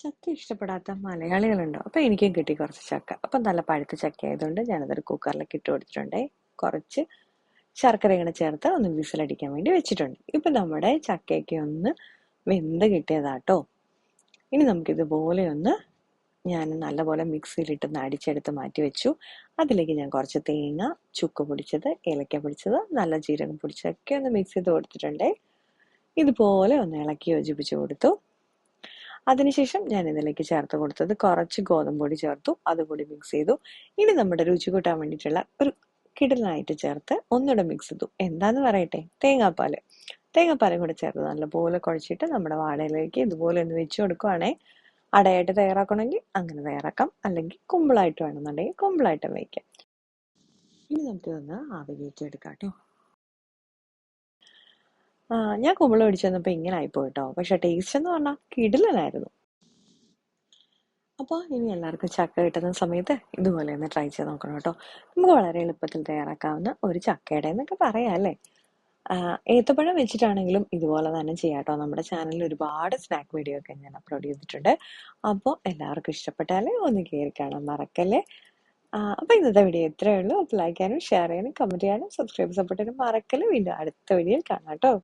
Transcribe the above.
ചക്ക ഇഷ്ടപ്പെടാത്ത മലയാളികളുണ്ടോ? അപ്പൊ എനിക്കും കിട്ടി കുറച്ച് ചക്ക. അപ്പൊ നല്ല പഴുത്ത ചക്ക ആയതുകൊണ്ട് ഞാനതൊരു കുക്കറിലേക്ക് ഇട്ട് കൊടുത്തിട്ടുണ്ട്. കുറച്ച് ശർക്കര ഇങ്ങനെ ചേർത്ത് ഒന്ന് വിസിലടിക്കാൻ വേണ്ടി വെച്ചിട്ടുണ്ട്. ഇപ്പൊ നമ്മുടെ ചക്കയൊക്കെ ഒന്ന് വെന്ത് കിട്ടിയതാട്ടോ. ഇനി നമുക്കിതുപോലെ ഒന്ന് ഞാൻ നല്ലപോലെ മിക്സിയിലിട്ടൊന്ന് അടിച്ചെടുത്ത് മാറ്റി വെച്ചു. അതിലേക്ക് ഞാൻ കുറച്ച് തേങ്ങ, ചുക്ക് പൊടിച്ചത്, ഏലക്ക പൊടിച്ചത്, നല്ല ജീരകം പൊടിച്ചതൊക്കെ ഒന്ന് മിക്സ് ചെയ്ത് കൊടുത്തിട്ടുണ്ട്. ഇതുപോലെ ഒന്ന് ഇളക്കി യോജിപ്പിച്ച് കൊടുത്തു. അതിനുശേഷം ഞാൻ ഇതിലേക്ക് ചേർത്ത് കൊടുത്തത് കുറച്ച് ഗോതമ്പ് പൊടി ചേർത്തു. അതുകൂടി മിക്സ് ചെയ്തു. ഇനി നമ്മുടെ രുചി കൂട്ടാൻ വേണ്ടിയിട്ടുള്ള ഒരു കിടലായിട്ട് ചേർത്ത് ഒന്നുകൂടെ മിക്സ് ചെയ്തു. എന്താന്ന് പറയട്ടെ, തേങ്ങാപ്പാല്. തേങ്ങാപ്പാലും കൂടെ ചേർത്ത് നല്ലപോലെ കുഴച്ചിട്ട് നമ്മുടെ വാഴയിലേക്ക് ഇതുപോലെ ഒന്ന് വെച്ച് കൊടുക്കുവാണേ. അടയായിട്ട് തയ്യാറാക്കണമെങ്കിൽ അങ്ങനെ തയ്യാറാക്കാം, അല്ലെങ്കിൽ കുമ്പിളായിട്ട് വേണമെന്നുണ്ടെങ്കിൽ കുമ്പിളായിട്ട് വയ്ക്കാം. ഇനി നമുക്കിതൊന്ന് ആവി കയറ്റിയെടുക്കാം കേട്ടോ. ഞാൻ കുമ്പിള് പിടിച്ചു വന്നപ്പോൾ ഇങ്ങനെ ആയിപ്പോയി കേട്ടോ. പക്ഷെ ടേസ്റ്റ് എന്ന് പറഞ്ഞാൽ കിടിലനായിരുന്നു. അപ്പോൾ ഇനി എല്ലാവർക്കും ചക്ക കിട്ടുന്ന സമയത്ത് ഇതുപോലെ ഒന്ന് ട്രൈ ചെയ്ത് നോക്കണം കേട്ടോ. നമുക്ക് വളരെ എളുപ്പത്തിൽ തയ്യാറാക്കാവുന്ന ഒരു ചക്കയുടെ എന്നൊക്കെ പറയാം അല്ലേ. ഏത്തപ്പഴം വെച്ചിട്ടാണെങ്കിലും ഇതുപോലെ തന്നെ ചെയ്യാം കേട്ടോ. നമ്മുടെ ചാനലിൽ ഒരുപാട് സ്നാക്ക് വീഡിയോ ഒക്കെ ഞാൻ അപ്ലോഡ് ചെയ്തിട്ടുണ്ട്. അപ്പോൾ എല്ലാവർക്കും ഇഷ്ടപ്പെട്ടാൽ ഒന്ന് കയറി കാണാൻ മറക്കല്ലേ. അപ്പോൾ ഇന്നത്തെ വീഡിയോ ഇത്രയേ ഉള്ളൂ. അപ്പോൾ ലൈക്ക് ചെയ്യാനും ഷെയർ ചെയ്യാനും കമൻറ്റ് ചെയ്യാനും സബ്സ്ക്രൈബ് സപ്പോർട്ട് ചെയ്യാനും മറക്കല്ലേ. വീണ്ടും അടുത്ത വീഡിയോയിൽ കാണാം കേട്ടോ.